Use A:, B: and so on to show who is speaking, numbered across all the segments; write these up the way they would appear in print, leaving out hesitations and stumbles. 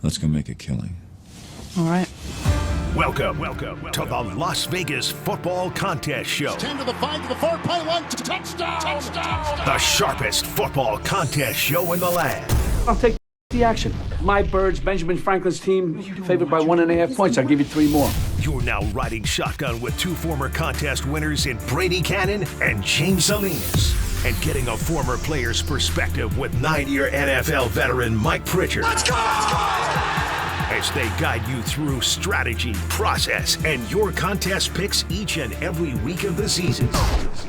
A: Let's go make a killing.
B: All right.
C: Welcome to the Las Vegas Football Contest Show.
D: 10 to the 5 to the 4, play one, touchdown!
C: The sharpest football contest show in the land.
E: I'll take the action. My Birds, Benjamin Franklin's team, favored by 1.5 points. I'll give you 3 more.
C: You're now riding shotgun with 2 former contest winners in Brady Cannon and James Salinas. And getting a former player's perspective with 9-year NFL veteran Mike Pritchard. Let's go! As they guide you through strategy, process, and your contest picks each and every week of the season.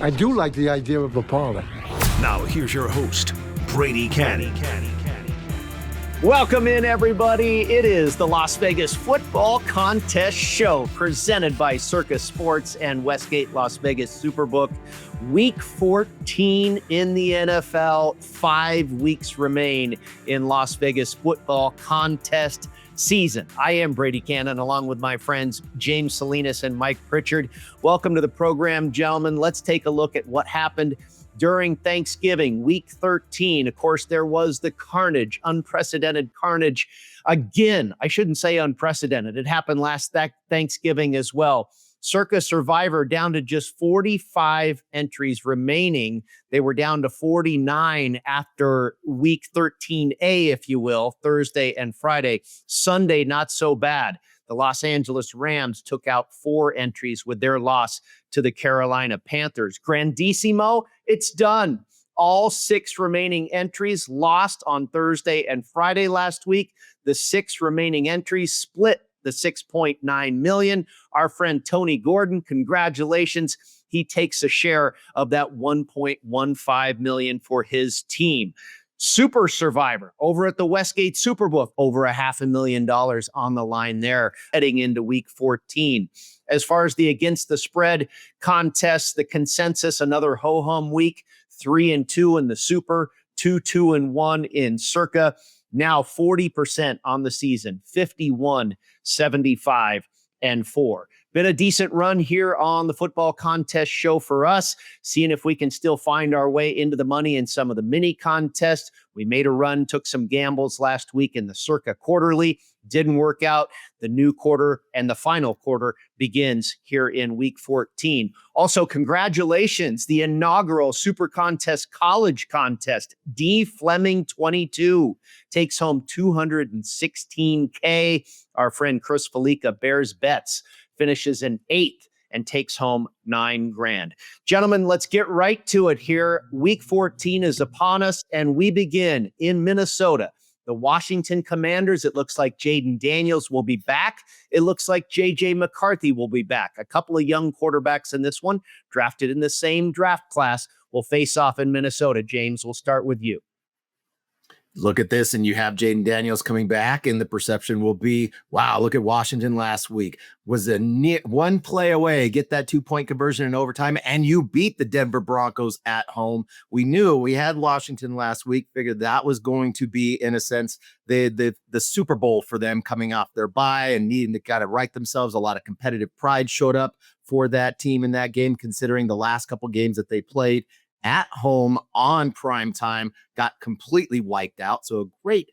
F: I do like the idea of a parlay.
C: Now here's your host, Brady Cannon.
B: Welcome in, everybody. It is the Las Vegas Football Contest Show presented by Circa Sports and Westgate Las Vegas Superbook. Week 14 in the NFL. 5 weeks remain in Las Vegas Football Contest season. I am Brady Cannon, along with my friends James Salinas and Mike Pritchard. Welcome to the program, gentlemen. Let's take a look at what happened during Thanksgiving, week 13. Of course, there was the carnage, unprecedented carnage. Again, I shouldn't say unprecedented. It happened last Thanksgiving as well. Circa Survivor down to just 45 entries remaining. They were down to 49 after week 13A, if you will, Thursday and Friday. Sunday, not so bad. The Los Angeles Rams took out 4 entries with their loss to the Carolina Panthers. Grandissimo, it's done. All 6 remaining entries lost on Thursday and Friday last week. The 6 remaining entries split the $6.9 million. Our friend Tony Gordon, congratulations. He takes a share of that $1.15 million for his team. Super Survivor over at the Westgate Superbook, over $500,000 on the line there heading into week 14. As far as the against the spread contest, the consensus, another ho-hum week, 3-2 in the Super, 2-1 in Circa. Now 40% on the season, 51, 75, and 4. Been a decent run here on the Football Contest Show for us, seeing if we can still find our way into the money in some of the mini contests. We made a run, took some gambles last week in the Circa Quarterly. Didn't work out. The new quarter and the final quarter begins here in week 14. Also, congratulations, the inaugural Super Contest College Contest. D. Fleming 22 takes home $216K. Our friend Chris Felica bears bets, finishes in 8th and takes home $9,000. Gentlemen, let's get right to it here. Week 14 is upon us, and we begin in Minnesota. The Washington Commanders, it looks like Jaden Daniels will be back. It looks like J.J. McCarthy will be back. A couple of young quarterbacks in this one, drafted in the same draft class, will face off in Minnesota. James, we'll start with you.
G: Look at this, and you have Jaden Daniels coming back, and the perception will be, wow, look at Washington last week. Was a one play away, get that 2-point conversion in overtime, and you beat the Denver Broncos at home. We knew we had Washington last week, figured that was going to be, in a sense, the Super Bowl for them coming off their bye and needing to kind of right themselves. A lot of competitive pride showed up for that team in that game, considering the last couple games that they played at home on prime time, got completely wiped out. So a great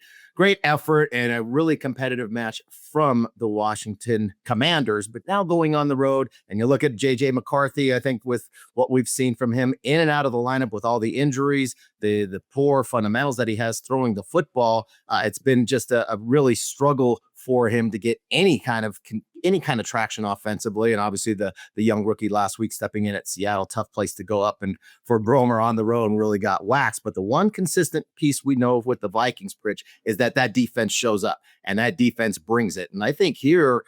G: effort and a really competitive match from the Washington Commanders. But now going on the road, and you look at J.J. McCarthy, I think with what we've seen from him in and out of the lineup with all the injuries, the poor fundamentals that he has throwing the football, it's been just a really struggle for him to get any kind of traction offensively. And obviously the young rookie last week stepping in at Seattle, tough place to go up, and for Bromer on the road and really got waxed. But the one consistent piece we know of with the Vikings, Pritch, is that defense shows up and that defense brings it. And I think here,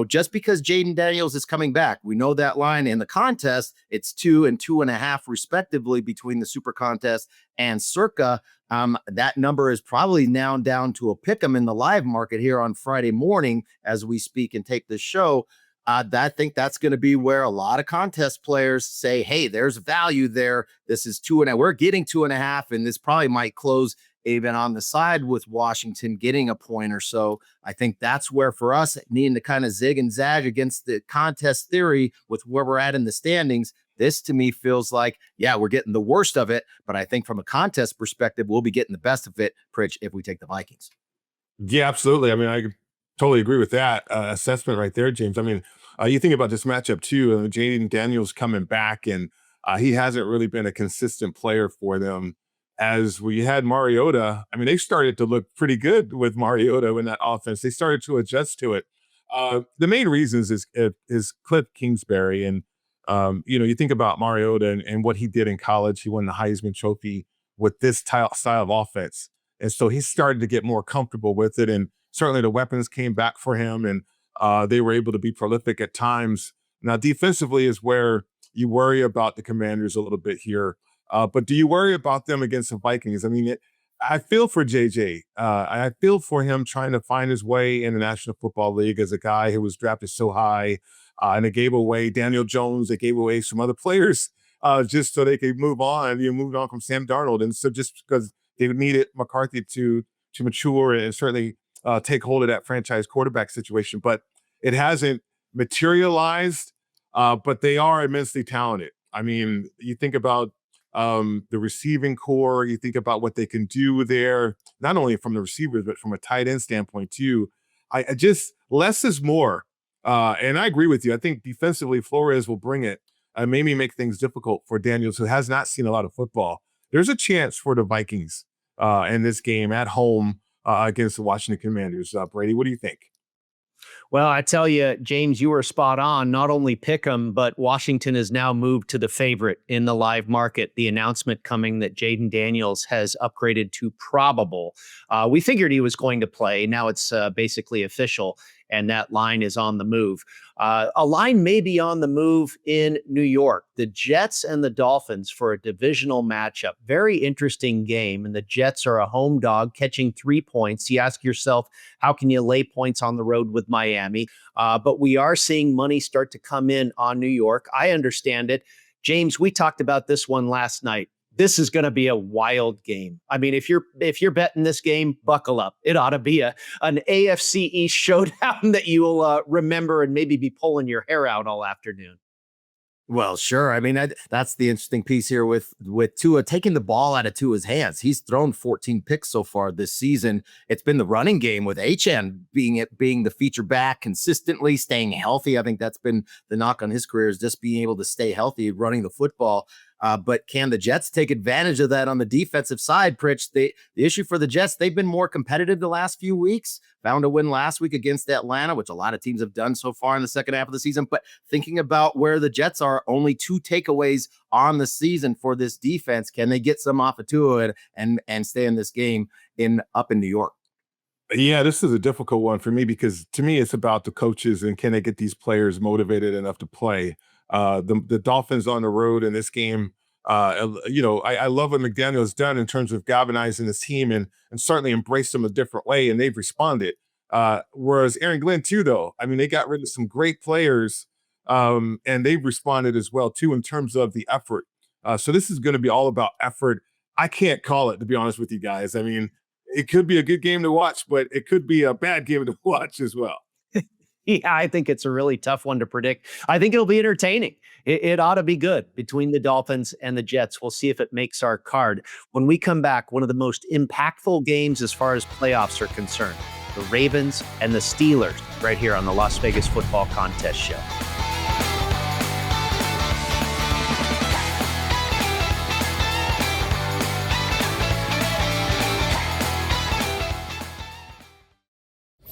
G: just because Jaden Daniels is coming back, we know that line in the contest, it's 2 and 2.5 respectively between the Super Contest and Circa. That number is probably now down to a pick 'em in the live market here on Friday morning as we speak and tape this show. I think that's going to be where a lot of contest players say, hey, there's value there. This is 2.5. We're getting 2.5, and this probably might close even on the side with Washington getting a point or so. I think that's where for us needing to kind of zig and zag against the contest theory with where we're at in the standings. This to me feels like, yeah, we're getting the worst of it, but I think from a contest perspective, we'll be getting the best of it, Pritch, if we take the Vikings.
A: Yeah, absolutely. I mean, I totally agree with that assessment right there, James. I mean, you think about this matchup too. Jaden Daniels coming back, and he hasn't really been a consistent player for them. As we had Mariota, I mean, they started to look pretty good with Mariota in that offense. They started to adjust to it. The main reasons is Cliff Kingsbury, and you think about Mariota and what he did in college. He won the Heisman Trophy with this style of offense. And so he started to get more comfortable with it. And certainly the weapons came back for him, and they were able to be prolific at times. Now, defensively is where you worry about the Commanders a little bit here. But do you worry about them against the Vikings? I mean, I feel for JJ. I feel for him trying to find his way in the National Football League as a guy who was drafted so high. And they gave away Daniel Jones. They gave away some other players just so they could move on. You moved on from Sam Darnold. And so just because they needed McCarthy to mature and certainly take hold of that franchise quarterback situation. But it hasn't materialized, but they are immensely talented. I mean, you think about the receiving core, you think about what they can do there, not only from the receivers, but from a tight end standpoint too. I just, less is more. And I agree with you. I think defensively, Flores will bring it. Maybe make things difficult for Daniels, who has not seen a lot of football. There's a chance for the Vikings in this game at home against the Washington Commanders. Brady, what do you think?
B: Well, I tell you, James, you were spot on. Not only pick 'em, but Washington has now moved to the favorite in the live market. The announcement coming that Jaden Daniels has upgraded to probable. We figured he was going to play. Now it's basically official, and that line is on the move. A line may be on the move in New York. The Jets and the Dolphins for a divisional matchup. Very interesting game, and the Jets are a home dog catching 3 points. You ask yourself, how can you lay points on the road with Miami? But we are seeing money start to come in on New York. I understand it. James, we talked about this one last night. This is going to be a wild game. I mean, if you're betting this game, buckle up. It ought to be an AFC East showdown that you will remember and maybe be pulling your hair out all afternoon.
G: Well, sure. I mean, that's the interesting piece here with Tua taking the ball out of Tua's hands. He's thrown 14 picks so far this season. It's been the running game with Achane being the feature back consistently, staying healthy. I think that's been the knock on his career, is just being able to stay healthy, running the football. But can the Jets take advantage of that on the defensive side, Pritch? The issue for the Jets, they've been more competitive the last few weeks. Found a win last week against Atlanta, which a lot of teams have done so far in the second half of the season. But thinking about where the Jets are, only 2 takeaways on the season for this defense. Can they get some off of Tua and stay in this game up in New York?
A: Yeah, this is a difficult one for me because to me, it's about the coaches and can they get these players motivated enough to play. The Dolphins on the road in this game, I love what McDaniel has done in terms of galvanizing his team and certainly embraced them a different way, and they've responded. Whereas Aaron Glenn too, though, I mean, they got rid of some great players, and they've responded as well too in terms of the effort. So this is going to be all about effort. I can't call it, to be honest with you guys. I mean, it could be a good game to watch, but it could be a bad game to watch as well.
B: Yeah, I think it's a really tough one to predict. I think it'll be entertaining. It ought to be good between the Dolphins and the Jets. We'll see if it makes our card. When we come back, one of the most impactful games as far as playoffs are concerned, the Ravens and the Steelers, right here on the Las Vegas Football Contest Show.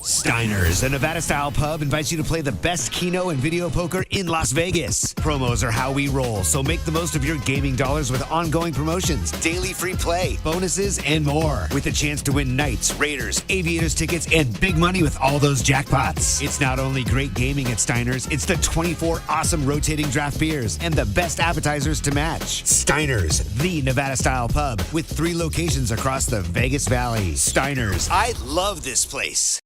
H: Steiner's, a Nevada-style pub, invites you to play the best keno and video poker in Las Vegas. Promos are how we roll, so make the most of your gaming dollars with ongoing promotions, daily free play, bonuses, and more. With a chance to win Knights, Raiders, Aviators tickets, and big money with all those jackpots. It's not only great gaming at Steiner's, it's the 24 awesome rotating draft beers and the best appetizers to match. Steiner's, the Nevada-style pub, with 3 locations across the Vegas Valley. Steiner's, I love this place.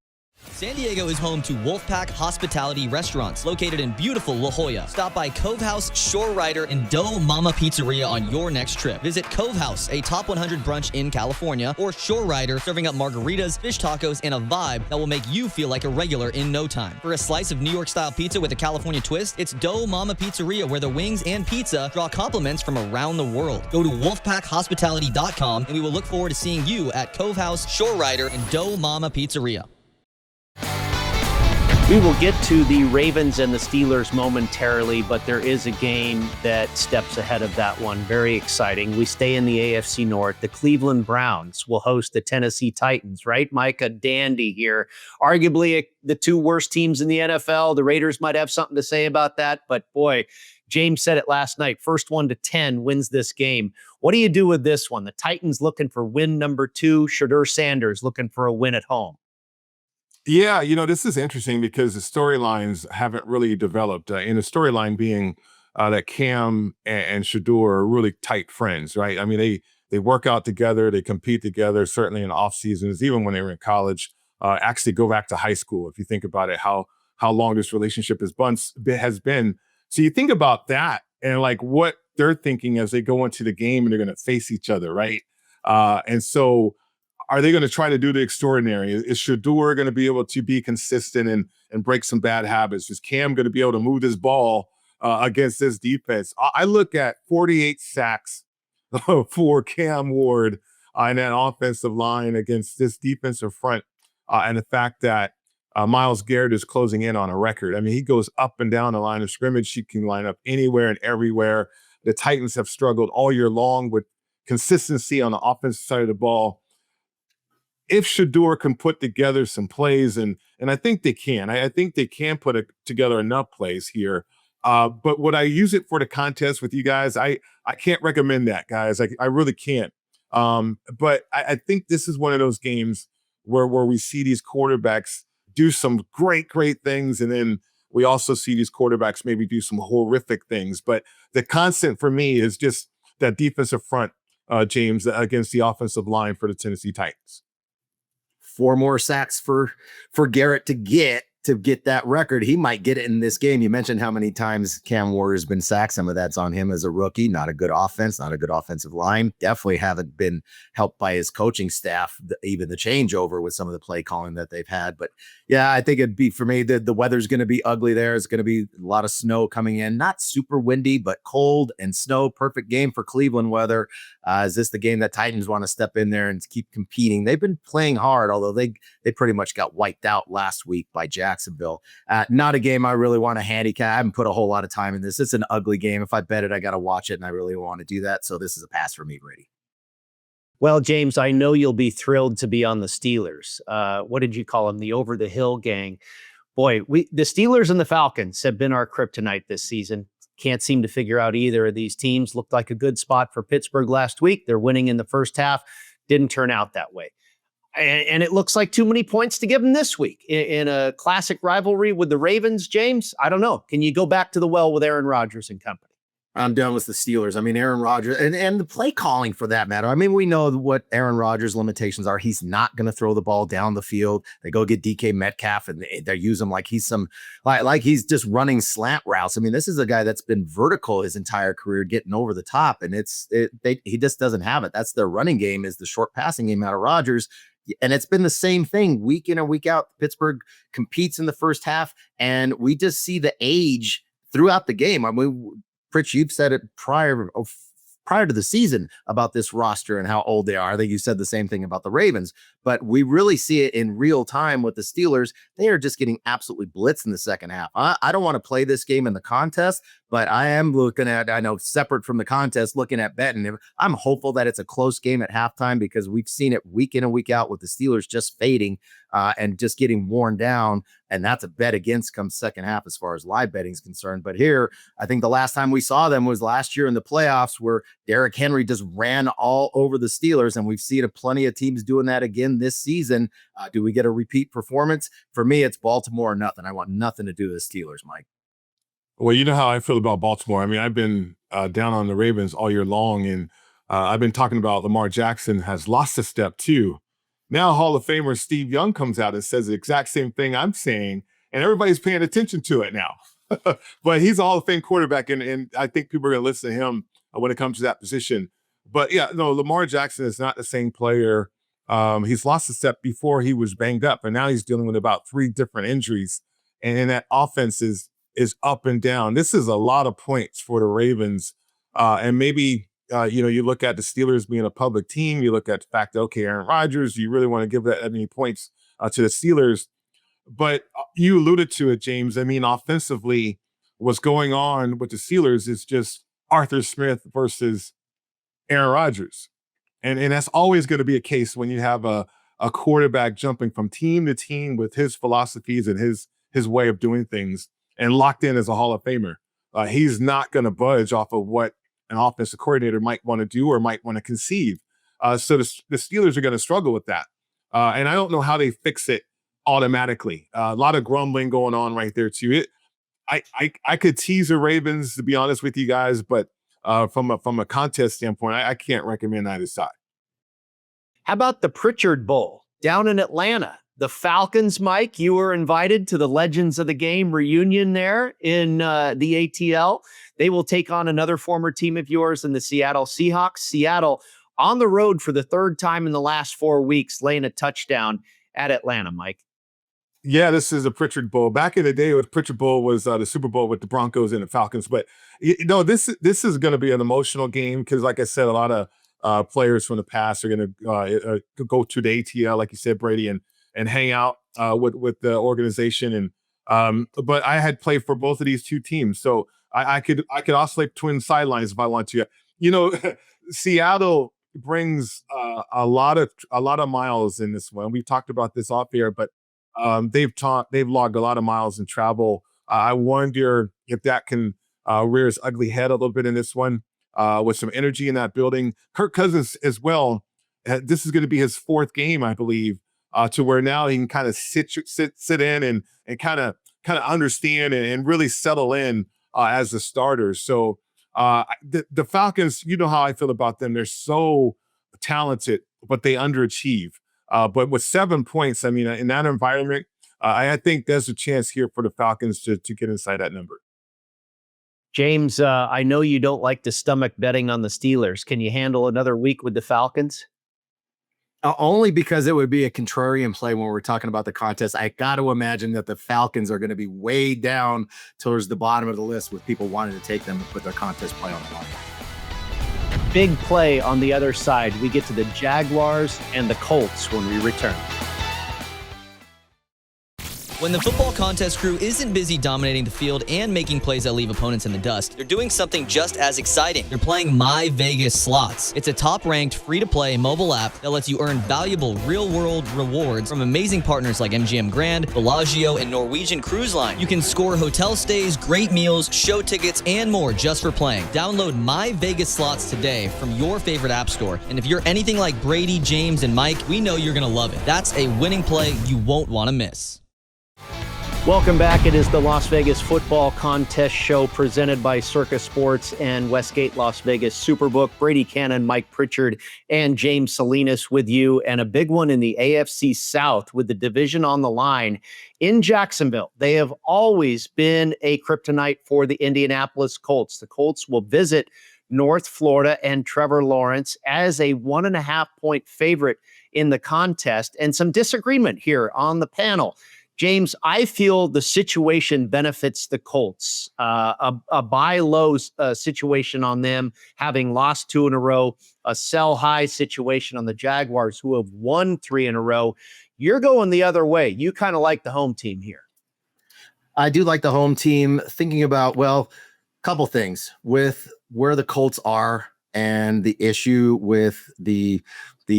I: San Diego is home to Wolfpack Hospitality Restaurants, located in beautiful La Jolla. Stop by Cove House, Shore Rider, and Dough Mama Pizzeria on your next trip. Visit Cove House, a top 100 brunch in California, or Shore Rider, serving up margaritas, fish tacos, and a vibe that will make you feel like a regular in no time. For a slice of New York-style pizza with a California twist, it's Dough Mama Pizzeria, where the wings and pizza draw compliments from around the world. Go to wolfpackhospitality.com, and we will look forward to seeing you at Cove House, Shore Rider, and Dough Mama Pizzeria.
B: We will get to the Ravens and the Steelers momentarily, but there is a game that steps ahead of that one. Very exciting. We stay in the AFC North. The Cleveland Browns will host the Tennessee Titans, right? Mike, a dandy here. Arguably the two worst teams in the NFL. The Raiders might have something to say about that, but boy, James said it last night. First 1 to 10 wins this game. What do you do with this one? The Titans looking for win number 2. Shadur Sanders looking for a win at home.
A: Yeah, this is interesting because the storylines haven't really developed. And the storyline being that Cam and Shador are really tight friends, right? I mean, they work out together, they compete together, certainly in off seasons, even when they were in college. Actually, go back to high school if you think about it, how long this relationship has been. So you think about that and like what they're thinking as they go into the game and they're going to face each other, right? And so, are they going to try to do the extraordinary? Is Shador going to be able to be consistent and break some bad habits? Is Cam going to be able to move this ball against this defense? I look at 48 sacks for Cam Ward in that offensive line against this defensive front, and the fact that Myles Garrett is closing in on a record. I mean, he goes up and down the line of scrimmage. He can line up anywhere and everywhere. The Titans have struggled all year long with consistency on the offensive side of the ball. If Shador can put together some plays, and I think they can. I think they can put together enough plays here. But would I use it for the contest with you guys? I can't recommend that, guys. I really can't. But I think this is one of those games where we see these quarterbacks do some great things, and then we also see these quarterbacks maybe do some horrific things. But the constant for me is just that defensive front, James, against the offensive line for the Tennessee Titans.
G: 4 more sacks for Garrett to get that record. He might get it in this game. You mentioned how many times Cam Ward has been sacked. Some of that's on him as a rookie. Not a good offense, not a good offensive line. Definitely haven't been helped by his coaching staff, even the changeover with some of the play calling that they've had. But yeah, I think it'd be, for me, the weather's going to be ugly there. It's going to be a lot of snow coming in. Not super windy, but cold and snow. Perfect game for Cleveland weather. Is this the game that Titans want to step in there and keep competing? They've been playing hard, although they pretty much got wiped out last week by Jacksonville. Not a game I really want to handicap. I haven't put a whole lot of time in this. It's an ugly game. If I bet it, I got to watch it, and I really want to do that. So this is a pass for me, Brady.
B: Well, James, I know you'll be thrilled to be on the Steelers. What did you call them? The over-the-hill gang. Boy, the Steelers and the Falcons have been our kryptonite this season. Can't seem to figure out either of these teams. Looked like a good spot for Pittsburgh last week. They're winning in the first half. Didn't turn out that way. And it looks like too many points to give them this week in a classic rivalry with the Ravens, James. I don't know. Can you go back to the well with Aaron Rodgers and company?
G: I'm done with the Steelers. I mean, Aaron Rodgers and the play calling for that matter. I mean, we know what Aaron Rodgers' limitations are. He's not going to throw the ball down the field. They go get DK Metcalf and they use him like he's like he's just running slant routes. I mean, this is a guy that's been vertical his entire career, getting over the top, and he just doesn't have it. That's their running game, is the short passing game out of Rodgers. And it's been the same thing week in and week out. Pittsburgh competes in the first half, and we just see the age throughout the game. I mean, Pritch, you've said it prior to the season about this roster and how old they are. I think you said the same thing about the Ravens, but we really see it in real time with the Steelers. They are just getting absolutely blitzed in the second half. I don't want to play this game in the contest, but I am looking at, I know separate from the contest, looking at betting. I'm hopeful that it's a close game at halftime, because we've seen it week in and week out with the Steelers just fading and just getting worn down. And that's a bet against come second half as far as live betting is concerned. But here, I think the last time we saw them was last year in the playoffs, where Derrick Henry just ran all over the Steelers. And we've seen plenty of teams doing that again this season. Do we get a repeat performance? For me, it's Baltimore or nothing. I want nothing to do with the Steelers, Mike.
A: Well, you know how I feel about Baltimore. I mean, I've been down on the Ravens all year long, and I've been talking about Lamar Jackson has lost a step too. Now Hall of Famer Steve Young comes out and says the exact same thing I'm saying, and everybody's paying attention to it now. But he's a Hall of Fame quarterback, and I think people are going to listen to him when it comes to that position. But yeah, no, Lamar Jackson is not the same player. He's lost a step before he was banged up, and now he's dealing with about 3 different injuries, and that offense is up and down. This is a lot of points for the Ravens, and maybe you look at the Steelers being a public team. You look at the fact that, okay, Aaron Rodgers, you really want to give that many points to the Steelers. But you alluded to it, James. I mean, offensively, what's going on with the Steelers is just Arthur Smith versus Aaron Rodgers. And that's always going to be a case when you have a quarterback jumping from team to team with his philosophies and his way of doing things and locked in as a Hall of Famer. He's not going to budge off of what an offensive coordinator might want to do or might want to conceive. So the Steelers are going to struggle with that. And I don't know how they fix it automatically. A lot of grumbling going on right there too. I could tease the Ravens, to be honest with you guys, but from a contest standpoint, I can't recommend either side.
B: How about the Pritchard Bowl down in Atlanta? The Falcons, Mike, you were invited to the Legends of the Game reunion there in the ATL. They will take on another former team of yours in the Seattle Seahawks. Seattle on the road for the 3rd time in the last 4 weeks, laying a touchdown at Atlanta, Mike.
A: Yeah, this is a Pritchard Bowl. Back in the day, the Pritchard Bowl was the Super Bowl with the Broncos and the Falcons. But this is going to be an emotional game because, like I said, a lot of players from the past are going to go to the ATL, like you said, Brady, and hang out with the organization. And but I had played for both of these 2 teams, so I could oscillate between sidelines if I want to. Seattle brings a lot of miles in this one. We've talked about this off air, but they've logged a lot of miles in travel. I wonder if that can rear its ugly head a little bit in this one with some energy in that building. Kirk Cousins as well. This is going to be his 4th game, I believe, to where now he can kind of sit in and kind of understand and really settle in as a starter. So the Falcons, you know how I feel about them. They're so talented, but they underachieve. But with 7 points, I mean, in that environment, I think there's a chance here for the Falcons to get inside that number.
B: James, I know you don't like to stomach betting on the Steelers. Can you handle another week with the Falcons?
G: Only because it would be a contrarian play when we're talking about the contest. I got to imagine that the Falcons are going to be way down towards the bottom of the list with people wanting to take them and put their contest play on the line.
B: Big play on the other side. We get to the Jaguars and the Colts when we return.
I: When the football contest crew isn't busy dominating the field and making plays that leave opponents in the dust, they're doing something just as exciting. They're playing My Vegas Slots. It's a top-ranked, free-to-play mobile app that lets you earn valuable real-world rewards from amazing partners like MGM Grand, Bellagio, and Norwegian Cruise Line. You can score hotel stays, great meals, show tickets, and more just for playing. Download My Vegas Slots today from your favorite app store. And if you're anything like Brady, James, and Mike, we know you're going to love it. That's a winning play you won't want to miss.
B: Welcome back. It is the Las Vegas Football Contest Show presented by Circa Sports and Westgate Las Vegas Superbook. Brady Cannon, Mike Pritchard, and James Salinas with you. And a big one in the AFC South with the division on the line in Jacksonville. They have always been a kryptonite for the Indianapolis Colts. The Colts will visit North Florida and Trevor Lawrence as a 1.5-point favorite in the contest. And some disagreement here on the panel. James, I feel the situation benefits the Colts. A buy low situation on them, having lost 2 in a row, a sell high situation on the Jaguars, who have won 3 in a row. You're going the other way. You kind of like the home team here.
G: I do like the home team. Thinking about, well, a couple things with where the Colts are and the issue with the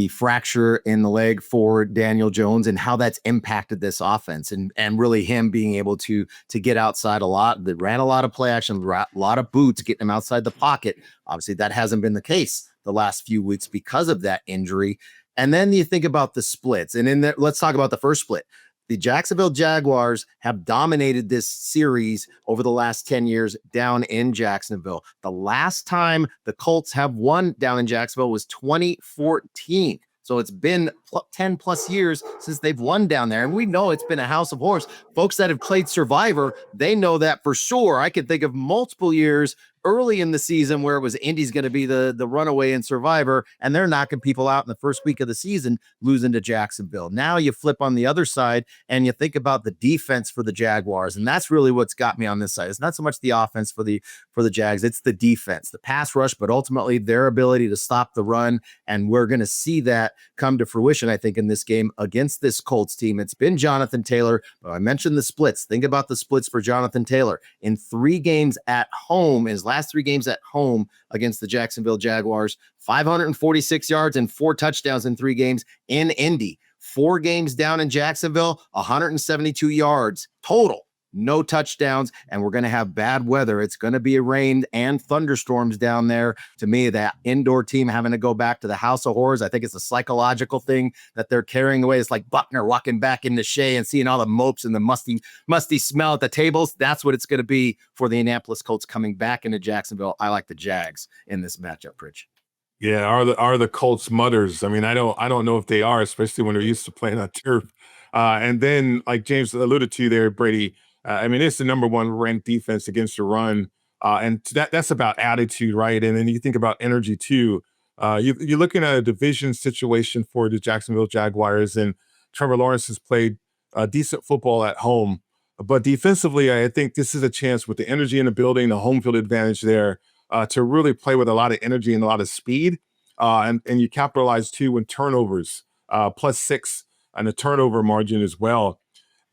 G: fracture in the leg for Daniel Jones and how that's impacted this offense and really him being able to get outside a lot. They ran a lot of play action, a lot of boots, getting him outside the pocket. Obviously, that hasn't been the case the last few weeks because of that injury. And then you think about the splits. And let's talk about the first split. The Jacksonville Jaguars have dominated this series over the last 10 years down in Jacksonville. The last time the Colts have won down in Jacksonville was 2014. So it's been 10 plus years since they've won down there. And we know it's been a house of horrors. Folks that have played Survivor, they know that for sure. I could think of multiple years early in the season where it was Indy's going to be the runaway in Survivor, and they're knocking people out in the first week of the season, losing to Jacksonville. Now you flip on the other side and you think about the defense for the Jaguars, and that's really what's got me on this side. It's not so much the offense for the Jags, it's the defense, the pass rush, but ultimately their ability to stop the run, and we're going to see that come to fruition, I think, in this game against this Colts team. It's been Jonathan Taylor, but I mentioned the splits. Think about the splits for Jonathan Taylor. In 3 games at home, his last 3 games at home against the Jacksonville Jaguars, 546 yards and 4 touchdowns in 3 games in Indy. 4 games down in Jacksonville, 172 yards total. No touchdowns, and we're going to have bad weather. It's going to be rain and thunderstorms down there. To me, that indoor team having to go back to the house of horrors, I think it's a psychological thing that they're carrying away. It's like Buckner walking back into Shea and seeing all the mopes and the musty smell at the tables. That's what it's going to be for the Indianapolis Colts coming back into Jacksonville. I like the Jags in this matchup, Rich.
A: Yeah, are the Colts mutters? I mean, I don't know if they are, especially when they're used to playing on turf. And then, like James alluded to there, Brady, I mean, it's the number 1 ranked defense against the run. And that's about attitude, right? And then you think about energy too. You're looking at a division situation for the Jacksonville Jaguars, and Trevor Lawrence has played decent football at home. But defensively, I think this is a chance with the energy in the building, the home field advantage there, to really play with a lot of energy and a lot of speed. And you capitalize too with turnovers, +6 and a turnover margin as well.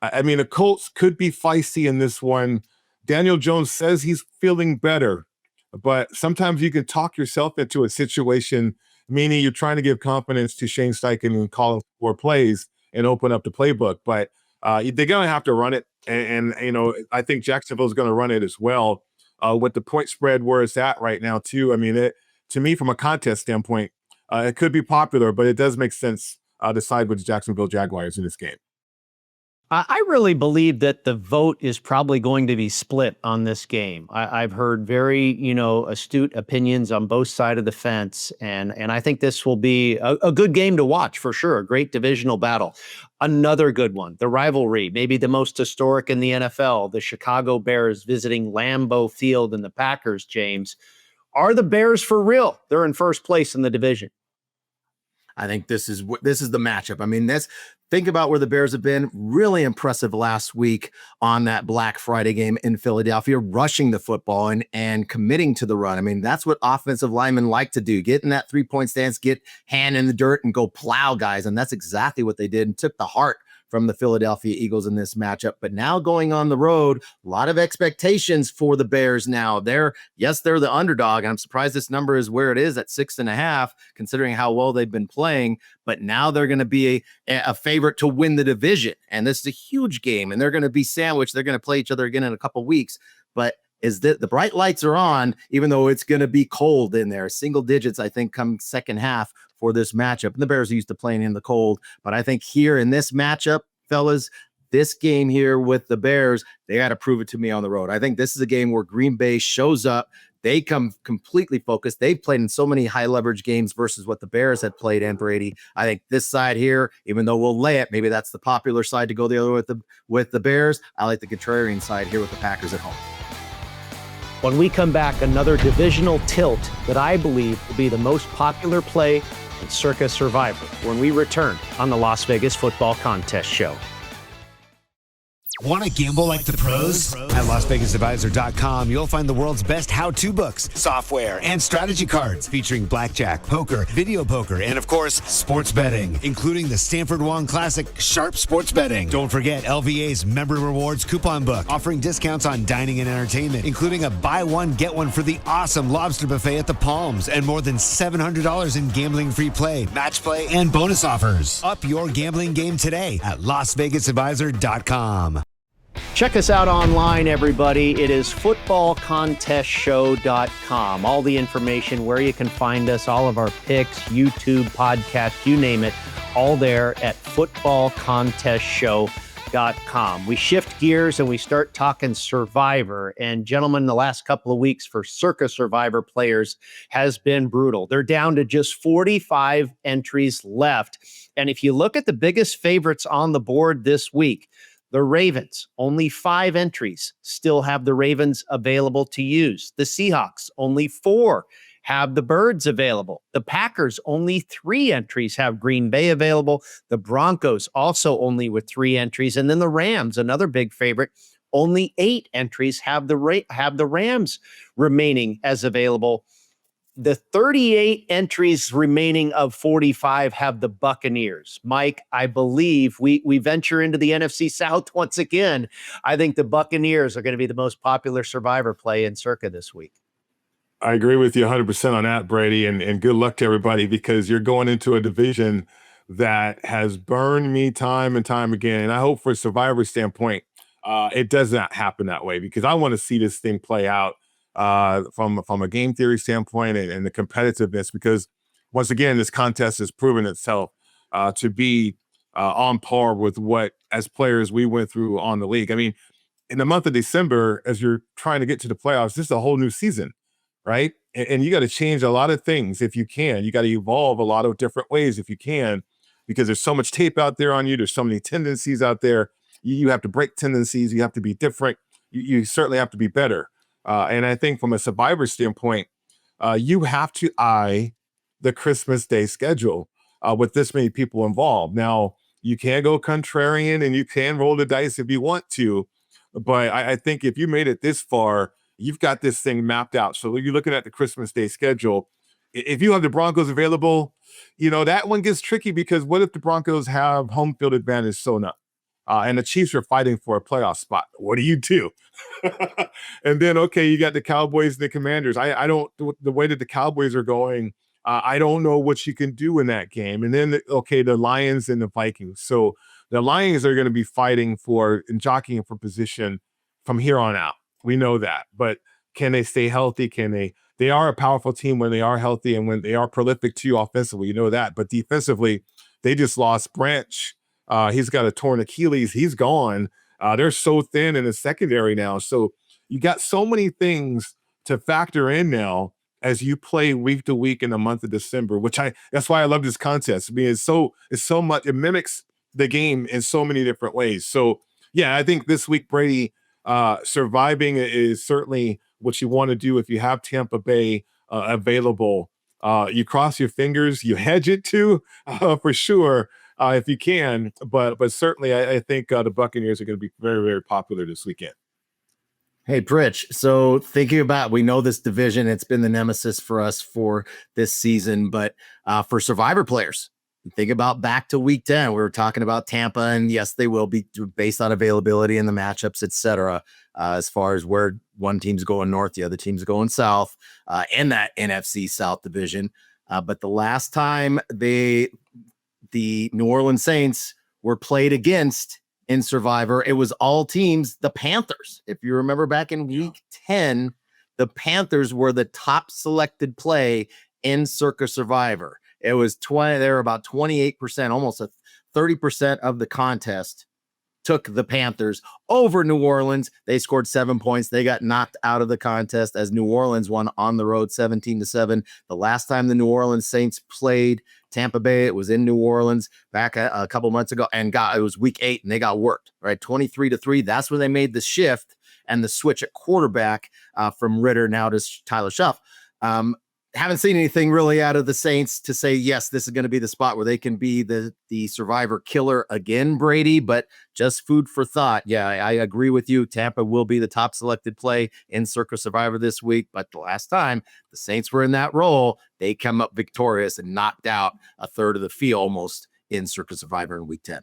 A: I mean, the Colts could be feisty in this one. Daniel Jones says he's feeling better, but sometimes you can talk yourself into a situation, meaning you're trying to give confidence to Shane Steichen and call him for plays and open up the playbook. But they're going to have to run it. And I think Jacksonville's going to run it as well. With the point spread where it's at right now, too. I mean, to me, from a contest standpoint, it could be popular, but it does make sense to side with the Jacksonville Jaguars in this game.
B: I really believe that the vote is probably going to be split on this game. I've heard very, astute opinions on both sides of the fence, and I think this will be a good game to watch for sure. A great divisional battle. Another good one, the rivalry, maybe the most historic in the NFL, the Chicago Bears visiting Lambeau Field and the Packers, James. Are the Bears for real? They're in first place in the division.
G: I think this is the matchup. I mean, think about where the Bears have been. Really impressive last week on that Black Friday game in Philadelphia, rushing the football and committing to the run. I mean, that's what offensive linemen like to do. Get in that 3-point stance, get hand in the dirt and go plow guys. And that's exactly what they did and took the heart from the Philadelphia Eagles in this matchup. But now going on the road, a lot of expectations for the Bears now. They're the underdog. And I'm surprised this number is where it is at 6.5, considering how well they've been playing. But now they're going to be a favorite to win the division. And this is a huge game, and they're going to be sandwiched. They're going to play each other again in a couple weeks. But the bright lights are on, even though it's going to be cold in there. Single digits, I think, come second half for this matchup. And the Bears are used to playing in the cold. But I think here in this matchup, fellas, this game here with the Bears, they got to prove it to me on the road. I think this is a game where Green Bay shows up. They come completely focused. They've played in so many high leverage games versus what the Bears had played in, Brady. I think this side here, even though we'll lay it, maybe that's the popular side to go the other way with the Bears. I like the contrarian side here with the Packers at home.
B: When we come back, another divisional tilt that I believe will be the most popular play in Circa Survivor when we return on the Las Vegas Football Contest Show.
H: Want to gamble like the pros? At LasVegasAdvisor.com, you'll find the world's best how-to books, software, and strategy cards featuring blackjack, poker, video poker, and of course, sports betting, including the Stanford Wong Classic Sharp Sports Betting. Don't forget LVA's Member Rewards coupon book, offering discounts on dining and entertainment, including a buy one, get one for the awesome lobster buffet at the Palms, and more than $700 in gambling-free play, match play, and bonus offers. Up your gambling game today at LasVegasAdvisor.com.
B: Check us out online, everybody. It is footballcontestshow.com. All the information, where you can find us, all of our picks, YouTube, podcasts, you name it, all there at footballcontestshow.com. SuperContest.com. We shift gears and we start talking Survivor. And gentlemen, the last couple of weeks for Circa Survivor players has been brutal. They're down to just 45 entries left. And if you look at the biggest favorites on the board this week, the Ravens, only 5 entries, still have the Ravens available to use. The Seahawks, only 4 have the Birds available. The Packers, only 3 entries, have Green Bay available. The Broncos, also only with 3 entries. And then the Rams, another big favorite, only 8 entries have the Rams remaining as available. The 38 entries remaining of 45 have the Buccaneers. Mike, I believe we venture into the NFC South once again. I think the Buccaneers are going to be the most popular Survivor play in Circa this week.
A: I agree with you 100% on that, Brady, and good luck to everybody, because you're going into a division that has burned me time and time again. And I hope for a Survivor standpoint, it does not happen that way, because I want to see this thing play out from a game theory standpoint and the competitiveness, because once again, this contest has proven itself to be on par with what, as players, we went through on the league. I mean, in the month of December, as you're trying to get to the playoffs, this is a whole new season, right? And you got to change a lot of things if you can. You got to evolve a lot of different ways if you can, because there's so much tape out there on you. There's so many tendencies out there. You have to break tendencies. You have to be different. You certainly have to be better. And I think from a Survivor standpoint, you have to eye the Christmas Day schedule with this many people involved. Now, you can go contrarian and you can roll the dice if you want to, but I think if you made it this far, you've got this thing mapped out. So you're looking at the Christmas Day schedule. If you have the Broncos available, that one gets tricky, because what if the Broncos have home field advantage sewn up? And the Chiefs are fighting for a playoff spot? What do you do? And then, okay, you got the Cowboys and the Commanders. I don't, the way that the Cowboys are going, I don't know what you can do in that game. And then, the Lions and the Vikings. So the Lions are going to be fighting for and jockeying for position from here on out. We know that. But can they stay healthy? They are a powerful team when they are healthy and when they are prolific too offensively. You know that. But defensively, they just lost Branch. He's got a torn Achilles. He's gone. They're so thin in the secondary now. So you got so many things to factor in now as you play week to week in the month of December, that's why I love this contest. I mean, it's so much, it mimics the game in so many different ways. So yeah, I think this week, Brady, surviving is certainly what you want to do. If you have Tampa Bay available, you cross your fingers, you hedge it too, for sure. If you can, but certainly I think the Buccaneers are going to be very, very popular this weekend.
G: Hey, Pritch. So thinking about, we know this division, it's been the nemesis for us for this season, but for Survivor players, think about back to week 10. We were talking about Tampa, and yes, they will be based on availability and the matchups, et as far as where one team's going north, the other team's going south in that NFC South division. But the last time the New Orleans Saints were played against in Survivor, it was all teams, the Panthers. If you remember back in week 10, the Panthers were the top selected play in Circa Survivor. It was they were about 28%, almost 30% of the contest took the Panthers over New Orleans. They scored 7 points. They got knocked out of the contest as New Orleans won on the road 17-7. The last time the New Orleans Saints played Tampa Bay, it was in New Orleans back a couple months ago, and it was week 8, and they got worked, right? 23-3. That's when they made the shift and the switch at quarterback from Ritter now to Tyler Shuff. Haven't seen anything really out of the Saints to say, yes, this is going to be the spot where they can be the Survivor killer again, Brady, but just food for thought. Yeah, I agree with you. Tampa will be the top selected play in Circa Survivor this week, but the last time the Saints were in that role, they come up victorious and knocked out a third of the field almost in Circa Survivor in week 10.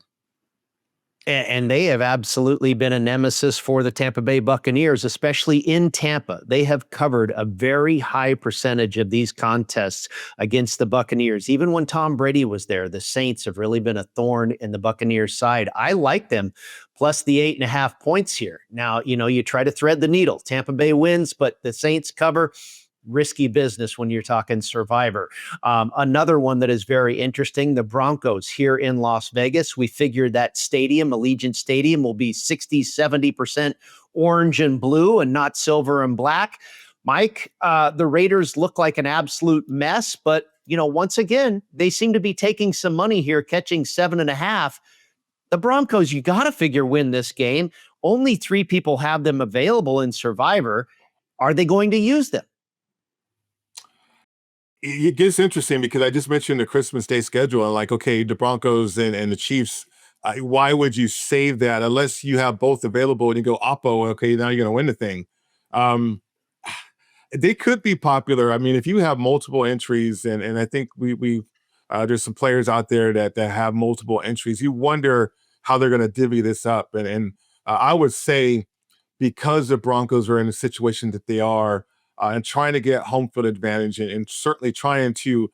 B: And they have absolutely been a nemesis for the Tampa Bay Buccaneers, especially in Tampa. They have covered a very high percentage of these contests against the Buccaneers. Even when Tom Brady was there, the Saints have really been a thorn in the Buccaneers' side. I like them plus the 8.5 points here. Now, you try to thread the needle. Tampa Bay wins, but the Saints cover. risky business when you're talking Survivor. Another one that is very interesting, the Broncos here in Las Vegas. We figured that stadium, Allegiant Stadium, will be 60, 70% orange and blue and not silver and black. Mike, the Raiders look like an absolute mess, but once again, they seem to be taking some money here, catching 7.5. The Broncos, you got to figure, win this game. Only 3 people have them available in Survivor. Are they going to use them?
A: It gets interesting because I just mentioned the Christmas Day schedule. And like, okay, the Broncos and the Chiefs, why would you save that unless you have both available and you go Oppo, okay, now you're going to win the thing. They could be popular. I mean, if you have multiple entries, and I think we there's some players out there that have multiple entries, you wonder how they're going to divvy this up. And I would say because the Broncos are in the situation that they are and trying to get home field advantage and certainly trying to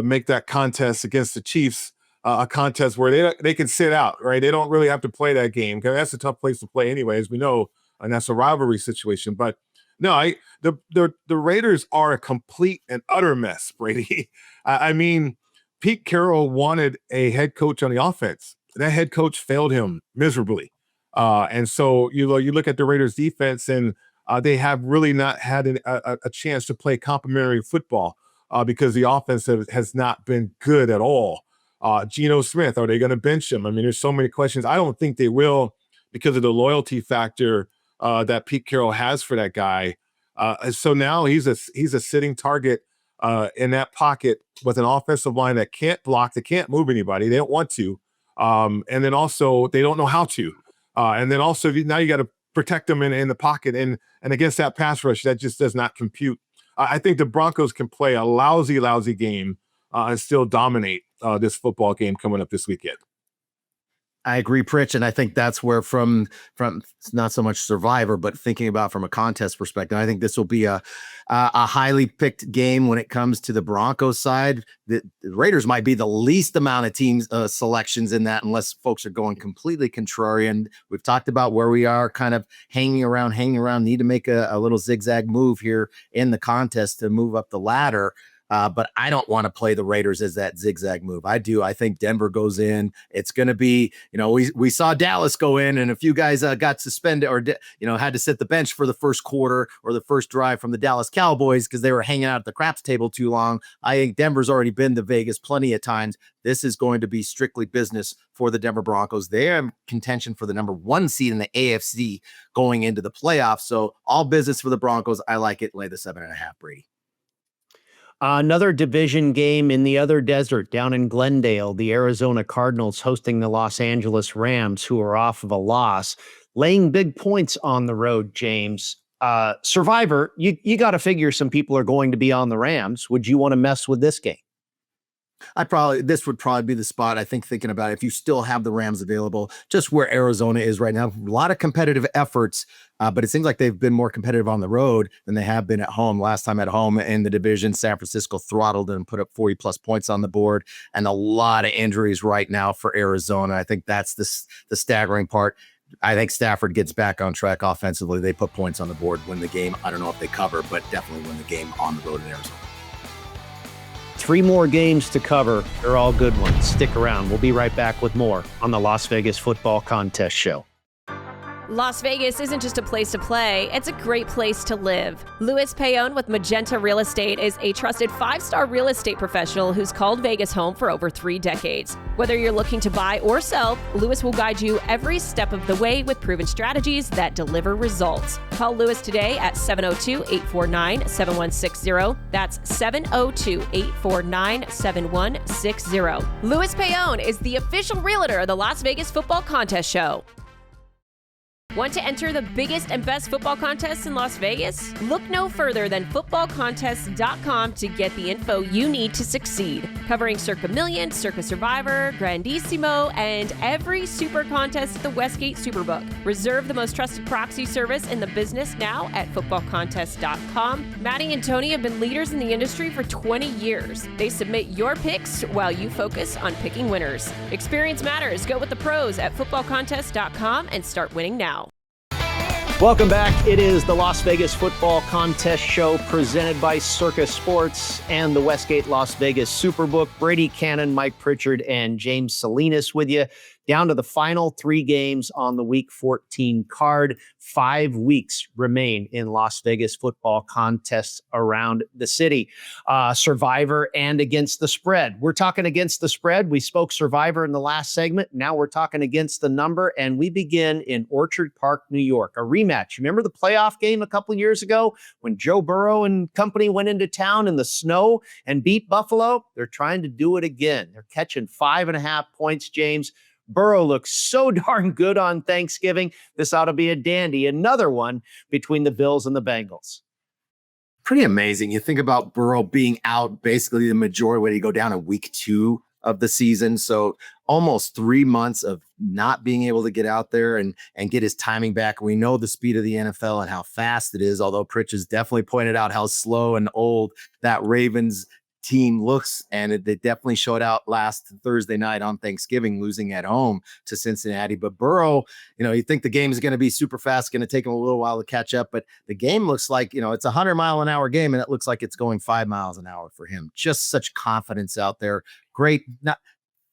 A: make that contest against the Chiefs a contest where they can sit out, right? They don't really have to play that game because that's a tough place to play anyway, as we know, and that's a rivalry situation. But no, the Raiders are a complete and utter mess, Brady. I mean, Pete Carroll wanted a head coach on the offense. That head coach failed him miserably. And so you look at the Raiders defense and they have really not had a chance to play complementary football because the offense has not been good at all. Geno Smith, are they going to bench him? I mean, there's so many questions. I don't think they will because of the loyalty factor that Pete Carroll has for that guy. So now he's a sitting target in that pocket with an offensive line that can't block, that can't move anybody. They don't want to. And then also they don't know how to. And then also now you got to protect them in the pocket and against that pass rush, that just does not compute. I think the Broncos can play a lousy game and still dominate this football game coming up this weekend.
G: I agree, Pritch, and I think that's where from not so much Survivor, but thinking about from a contest perspective, I think this will be a highly picked game when it comes to the Broncos side. The Raiders might be the least amount of teams selections in that, unless folks are going completely contrarian. We've talked about where we are, kind of hanging around. Need to make a little zigzag move here in the contest to move up the ladder. But I don't want to play the Raiders as that zigzag move. I do. I think Denver goes in. It's going to be, we saw Dallas go in and a few guys got suspended or, had to sit the bench for the first quarter or the first drive from the Dallas Cowboys because they were hanging out at the craps table too long. I think Denver's already been to Vegas plenty of times. This is going to be strictly business for the Denver Broncos. They are in contention for the number 1 seed in the AFC going into the playoffs. So all business for the Broncos. I like it. Lay the 7.5, Brady.
B: Another division game in the other desert down in Glendale, the Arizona Cardinals hosting the Los Angeles Rams, who are off of a loss, laying big points on the road, James. Survivor, you got to figure some people are going to be on the Rams. Would you want to mess with this game?
G: This would probably be the spot. I think thinking about it, if you still have the Rams available, just where Arizona is right now, a lot of competitive efforts, but it seems like they've been more competitive on the road than they have been at home. Last time at home in the division, San Francisco throttled and put up 40+ points on the board, and a lot of injuries right now for Arizona. I think that's the staggering part. I think Stafford gets back on track offensively. They put points on the board, win the game. I don't know if they cover, but definitely win the game on the road in Arizona.
B: 3 more games to cover. They're all good ones. Stick around. We'll be right back with more on the Las Vegas Football Contest Show.
J: Las Vegas isn't just a place to play, it's a great place to live. Louis Payon with Magenta Real Estate is a trusted 5-star real estate professional who's called Vegas home for over 3 decades. Whether you're looking to buy or sell, Louis will guide you every step of the way with proven strategies that deliver results. Call Louis today at 702-849-7160. That's 702-849-7160. Louis Payon is the official realtor of the Las Vegas Football Contest Show. Want to enter the biggest and best football contests in Las Vegas? Look no further than footballcontest.com to get the info you need to succeed. Covering Circa Million, Circa Survivor, Grandissimo, and every super contest at the Westgate SuperBook. Reserve the most trusted proxy service in the business now at footballcontest.com. Maddie and Tony have been leaders in the industry for 20 years. They submit your picks while you focus on picking winners. Experience matters. Go with the pros at footballcontest.com and start winning now.
B: Welcome back. It is the Las Vegas Football Contest Show presented by Circa Sports and the Westgate Las Vegas Superbook. Brady Cannon, Mike Pritchard, and James Salinas with you. Down to the final 3 games on the Week 14 card. 5 weeks remain in Las Vegas football contests around the city. Survivor and against the spread. We're talking against the spread. We spoke Survivor in the last segment. Now we're talking against the number, and we begin in Orchard Park, New York. A rematch. Remember the playoff game a couple of years ago when Joe Burrow and company went into town in the snow and beat Buffalo? They're trying to do it again. They're catching 5.5 points, James. Burrow looks so darn good on Thanksgiving. This ought to be a dandy. Another one between the Bills and the Bengals.
G: Pretty amazing. You think about Burrow being out basically the majority when you go down in week 2 of the season. So almost 3 months of not being able to get out there and get his timing back. We know the speed of the NFL and how fast it is, although Pritch has definitely pointed out how slow and old that Ravens team looks, and they definitely showed out last Thursday night on Thanksgiving, losing at home to Cincinnati. But Burrow, you think the game is going to be super fast, going to take him a little while to catch up, but the game looks like, it's a 100-mile-an-hour game, and it looks like it's going 5 miles an hour for him. Just such confidence out there. Great.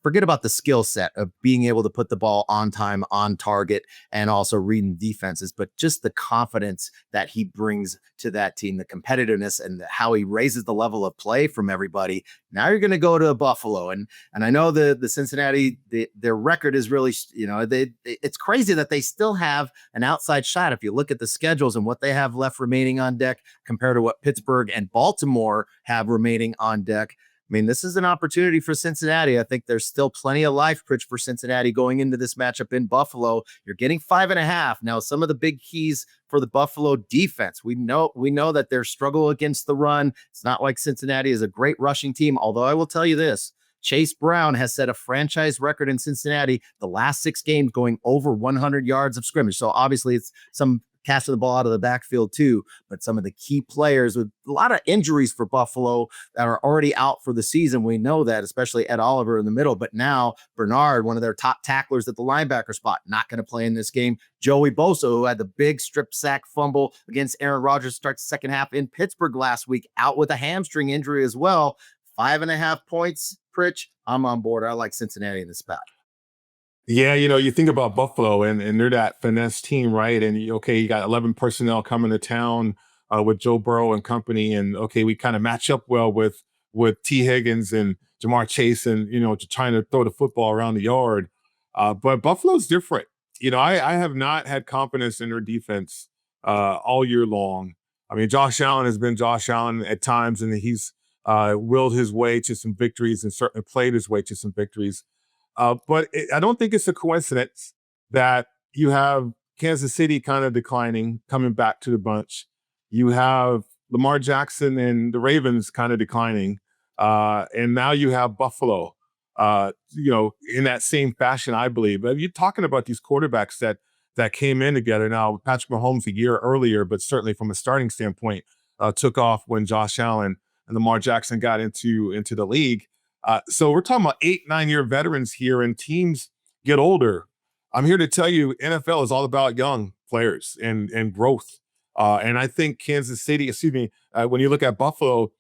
G: Forget about the skill set of being able to put the ball on time, on target, and also reading defenses, but just the confidence that he brings to that team, the competitiveness and how he raises the level of play from everybody. Now you're going to go to Buffalo. And I know the Cincinnati, their record is really, it's crazy that they still have an outside shot. If you look at the schedules and what they have left remaining on deck compared to what Pittsburgh and Baltimore have remaining on deck. I mean, this is an opportunity for Cincinnati. I think there's still plenty of life, Pritch, for Cincinnati going into this matchup in Buffalo. You're getting 5.5. Now, some of the big keys for the Buffalo defense. We know that their struggle against the run. It's not like Cincinnati is a great rushing team, although I will tell you this. Chase Brown has set a franchise record in Cincinnati the last 6 games going over 100 yards of scrimmage. So obviously it's some catching the ball out of the backfield too, but some of the key players with a lot of injuries for Buffalo that are already out for the season. We know that, especially Ed Oliver in the middle, but now Bernard, one of their top tacklers at the linebacker spot, not going to play in this game. Joey Bosa, who had the big strip sack fumble against Aaron Rodgers, starts the second half in Pittsburgh last week, out with a hamstring injury as well. 5.5 points, Pritch. I'm on board. I like Cincinnati in this spot.
A: Yeah, you think about Buffalo and they're that finesse team, right? And you got 11 personnel coming to town with Joe Burrow and company. And we kind of match up well with T. Higgins and Jamar Chase and, trying to throw the football around the yard. But Buffalo's different. I have not had confidence in their defense all year long. I mean, Josh Allen has been Josh Allen at times, and he's willed his way to some victories and certainly played his way to some victories. But I don't think it's a coincidence that you have Kansas City kind of declining, coming back to the bunch. You have Lamar Jackson and the Ravens kind of declining. And now you have Buffalo, in that same fashion, I believe. But you're talking about these quarterbacks that came in together. Now, Patrick Mahomes a year earlier, but certainly from a starting standpoint, took off when Josh Allen and Lamar Jackson got into the league. So we're talking about 8-9-year veterans here, and teams get older. I'm here to tell you, NFL is all about young players and growth. And I think Kansas City, when you look at Buffalo,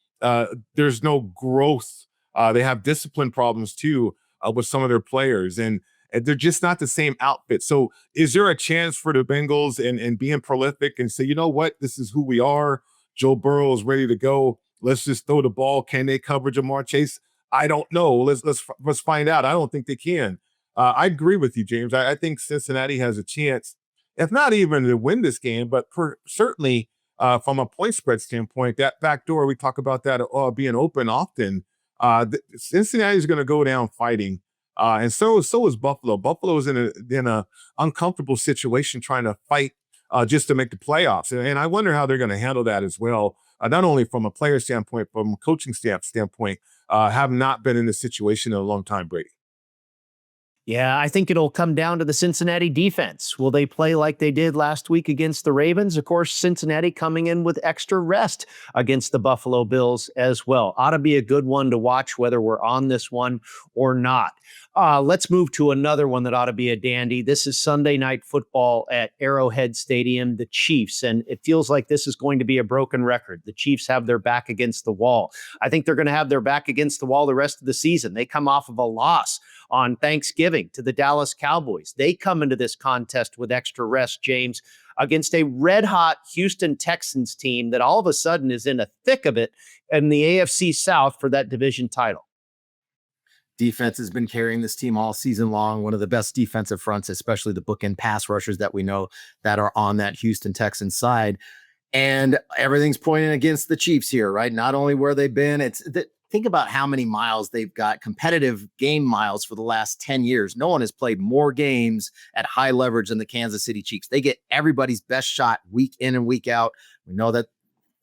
A: there's no growth. They have discipline problems too with some of their players, and they're just not the same outfit. So is there a chance for the Bengals and being prolific and say, you know what, this is who we are. Joe Burrow is ready to go. Let's just throw the ball. Can they cover Jamar Chase? I don't know. Let's find out. I don't think they can. I agree with you, James. I think Cincinnati has a chance, if not even to win this game, but certainly from a point spread standpoint, that back door, we talk about that being open often. Cincinnati is going to go down fighting, and so is Buffalo. Buffalo is in a uncomfortable situation trying to fight just to make the playoffs, and I wonder how they're going to handle that as well. Not only from a player standpoint, from a coaching standpoint. Have not been in this situation in a long time, Brady.
B: Yeah, I think it'll come down to the Cincinnati defense. Will they play like they did last week against the Ravens? Of course, Cincinnati coming in with extra rest against the Buffalo Bills as well. Ought to be a good one to watch, whether we're on this one or not. Let's move to another one that ought to be a dandy. This is Sunday Night Football at Arrowhead Stadium, the Chiefs. And it feels like this is going to be a broken record. The Chiefs have their back against the wall. I think they're going to have their back against the wall the rest of the season. They come off of a loss on Thanksgiving to the Dallas Cowboys. They come into this contest with extra rest, James, against a red-hot Houston Texans team that all of a sudden is in the thick of it in the AFC South for that division title.
G: Defense has been carrying this team all season long. One of the best defensive fronts, especially the bookend pass rushers that we know that are on that Houston Texans side. And everything's pointing against the Chiefs here, right? Not only where they've been, think about how many miles they've got, competitive game miles for the last 10 years. No one has played more games at high leverage than the Kansas City Chiefs. They get everybody's best shot week in and week out. We know that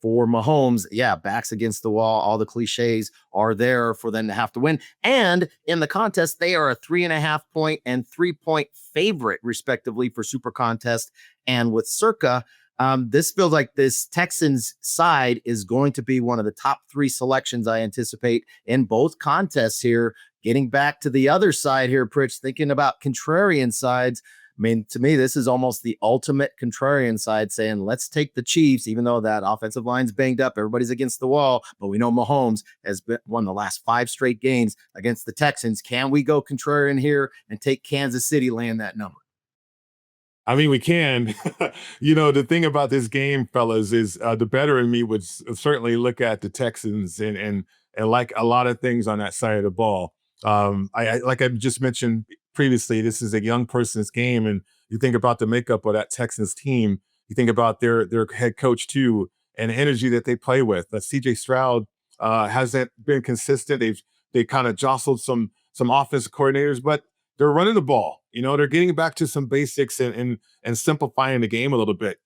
G: for Mahomes, backs against the wall. All the cliches are there for them to have to win. And in the contest, they are a 3.5 point and 3 point favorite, respectively, for SuperContest. And with Circa, this feels like this Texans side is going to be one of the top 3 selections I anticipate in both contests here. Getting back to the other side here, Pritch, thinking about contrarian sides. I mean, to me, this is almost the ultimate contrarian side saying, let's take the Chiefs, even though that offensive line's banged up. Everybody's against the wall, but we know Mahomes has won the last 5 straight games against the Texans. Can we go contrarian here and take Kansas City laying that number?
A: I mean, we can. The thing about this game, fellas, is the better in me would certainly look at the Texans and like a lot of things on that side of the ball. I like I just mentioned previously, this is a young person's game, and you think about the makeup of that Texans team. You think about their head coach too, and the energy that they play with. CJ Stroud hasn't been consistent. They kind of jostled some offensive coordinators, but they're running the ball. They're getting back to some basics and simplifying the game a little bit.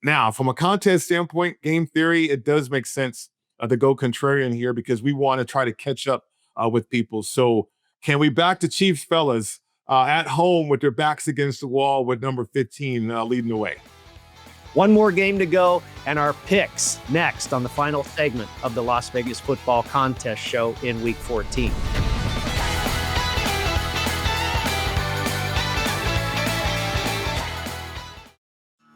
A: Now, from a contest standpoint, game theory, it does make sense to go contrarian here because we want to try to catch up with people. So can we back the Chiefs, fellas, at home with their backs against the wall with number 15 leading the way?
B: One more game to go, and our picks next on the final segment of the Las Vegas Football Contest show in Week 14.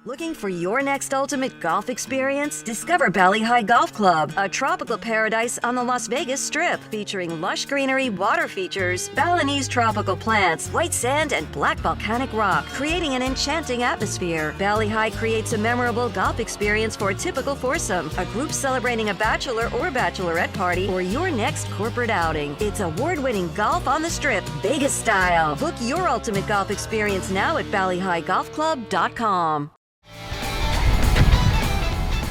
K: Looking for your next ultimate golf experience? Discover Valley High Golf Club, a tropical paradise on the Las Vegas Strip, featuring lush greenery, water features, Balinese tropical plants, white sand, and black volcanic rock, creating an enchanting atmosphere. Valley High creates a memorable golf experience for a typical foursome, a group celebrating a bachelor or bachelorette party, or your next corporate outing. It's award-winning golf on the Strip, Vegas style. Book your ultimate golf experience now at valleyhighgolfclub.com.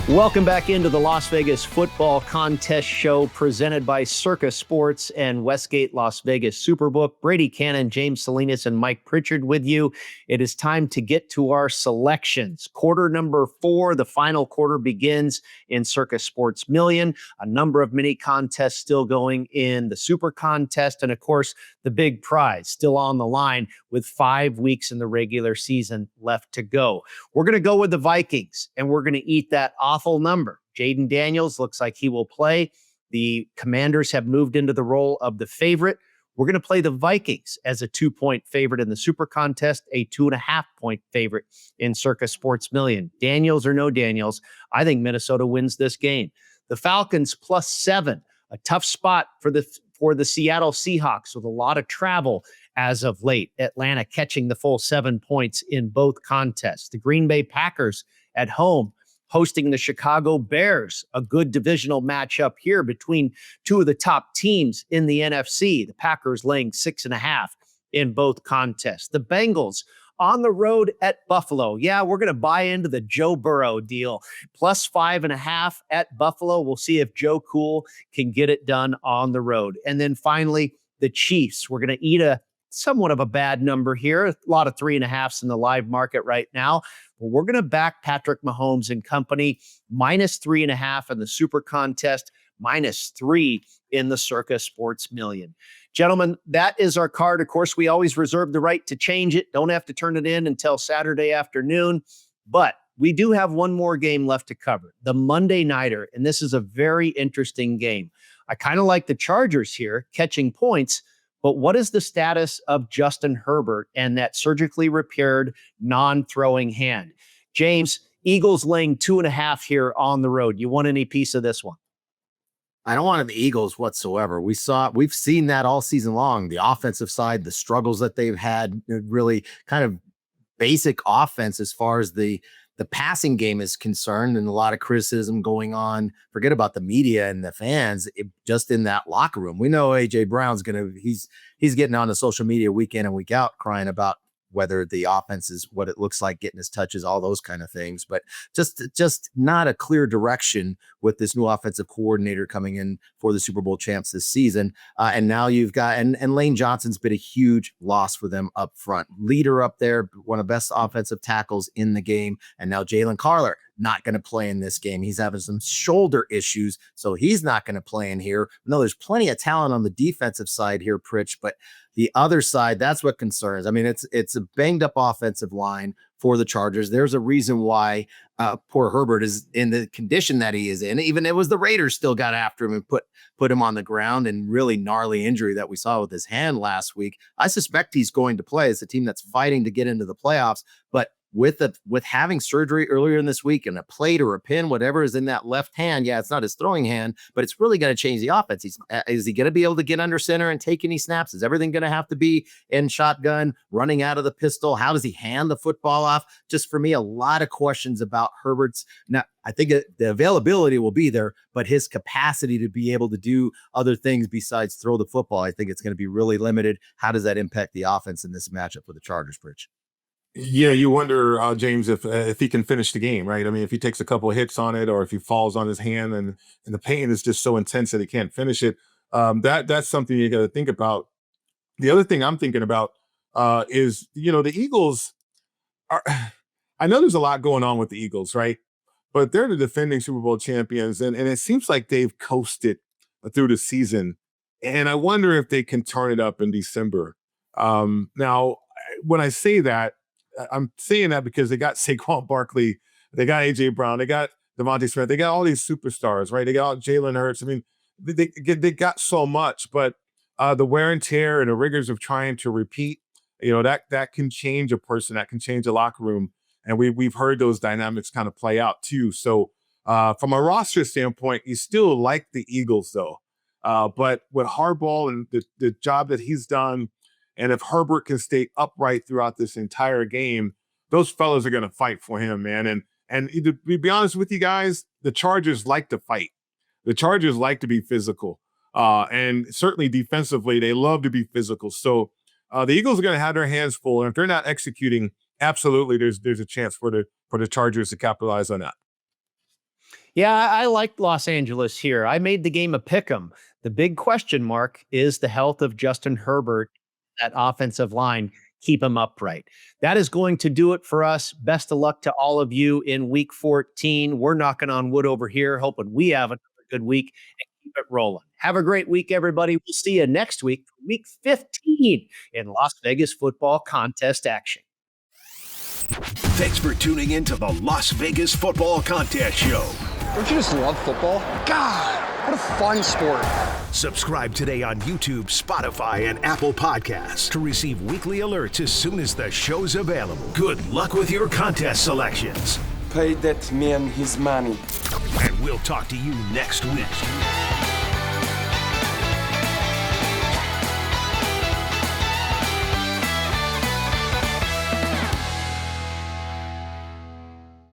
B: Welcome back into the Las Vegas Football Contest show presented by Circa Sports and Westgate Las Vegas Superbook. Brady Cannon, James Salinas, and Mike Pritchard with you. It is time to get to our selections. Quarter number 4, the final quarter begins in Circa Sports Million. A number of mini contests still going in the Super Contest. And of course, the big prize still on the line with 5 weeks in the regular season left to go. We're going to go with the Vikings, and we're going to eat that awful number. Jaden Daniels looks like he will play. The Commanders have moved into the role of the favorite. We're going to play the Vikings as a 2-point favorite in the Super Contest, a 2.5-point favorite in Circa Sports Million. Daniels or no Daniels, I think Minnesota wins this game. The Falcons +7, a tough spot for the Seattle Seahawks with a lot of travel as of late. Atlanta catching the full 7 points in both contests. The Green Bay Packers at home hosting the Chicago Bears, a good divisional matchup here between two of the top teams in the NFC. The Packers laying 6.5 in both contests. The Bengals on the road at Buffalo. Yeah, we're going to buy into the Joe Burrow deal. +5.5 at Buffalo. We'll see if Joe Cool can get it done on the road. And then finally, the Chiefs. We're going to eat somewhat of a bad number here. A lot of 3.5s in the live market right now. But we're going to back Patrick Mahomes and company -3.5 in the Super Contest, -3 in the Circa Sports Million. Gentlemen, that is our card. Of course, we always reserve the right to change it. Don't have to turn it in until Saturday afternoon. But we do have one more game left to cover, the Monday Nighter. And this is a very interesting game. I kind of like the Chargers here catching points, But what is the status of Justin Herbert and that surgically repaired non-throwing hand? James, Eagles laying 2.5 here on the road. You want any piece of this one?
G: I don't want the Eagles whatsoever. We've seen that all season long. The offensive side, the struggles that they've had, really kind of basic offense as far as the passing game is concerned, and a lot of criticism going on. Forget about the media and the fans, just in that locker room. We know AJ Brown's he's getting on the social media week in and week out crying about whether the offense is what it looks like, getting his touches, all those kind of things. But just not a clear direction with this new offensive coordinator coming in for the Super Bowl champs this season. And now you've got, and Lane Johnson's been a huge loss for them up front. Leader up there, one of the best offensive tackles in the game. And now Jalen Carter not going to play in this game. He's having some shoulder issues, so he's not going to play in here. No, there's plenty of talent on the defensive side here, Pritch, but the other side, that's what concerns. I mean, it's a banged up offensive line for the Chargers. There's a reason why poor Herbert is in the condition that he is in. Even it was the Raiders still got after him and put him on the ground, and really gnarly injury that we saw with his hand last week. I suspect he's going to play. It's a team that's fighting to get into the playoffs, but with having surgery earlier in this week and a plate or a pin, whatever is in that left hand, yeah, it's not his throwing hand, but it's really going to change the offense. Is he going to be able to get under center and take any snaps? Is everything going to have to be in shotgun, running out of the pistol? How does he hand the football off? Just for me, a lot of questions about Herbert's. Now, I think the availability will be there, but his capacity to be able to do other things besides throw the football, I think it's going to be really limited. How does that impact the offense in this matchup with the Chargers, Bridge?
A: Yeah, you wonder, James, if he can finish the game, right? I mean, if he takes a couple of hits on it, or if he falls on his hand and the pain is just so intense that he can't finish it, that's something you got to think about. The other thing I'm thinking about is, the Eagles are. I know there's a lot going on with the Eagles, right? But they're the defending Super Bowl champions, and it seems like they've coasted through the season. And I wonder if they can turn it up in December. Now, when I say that, I'm saying that because they got Saquon Barkley, they got AJ Brown, they got Devontae Smith, they got all these superstars, right? They got Jalen Hurts. I mean, they got so much, but the wear and tear and the rigors of trying to repeat, that can change a person, that can change a locker room, and we've heard those dynamics kind of play out too. So from a roster standpoint, you still like the Eagles though, but with Harbaugh and the job that he's done. And if Herbert can stay upright throughout this entire game, those fellas are going to fight for him, man. And to be honest with you guys, the Chargers like to fight. The Chargers like to be physical. And certainly defensively, they love to be physical. So the Eagles are going to have their hands full. And if they're not executing, absolutely, there's a chance for the Chargers to capitalize on that.
B: Yeah, I like Los Angeles here. I made the game a pick'em. The big question mark is the health of Justin Herbert. That offensive line, keep him upright. That is going to do it for us. Best of luck to all of you in week 14. We're knocking on wood over here, hoping we have another good week and keep it rolling. Have a great week, everybody. We'll see you next week for week 15 in Las Vegas football contest action.
C: Thanks for tuning in to the Las Vegas Football Contest Show.
L: Don't you just love football? God, what a fun sport.
C: Subscribe today on YouTube, Spotify, and Apple Podcasts to receive weekly alerts as soon as the show's available. Good luck with your contest selections.
L: Pay that man his money.
C: And we'll talk to you next week.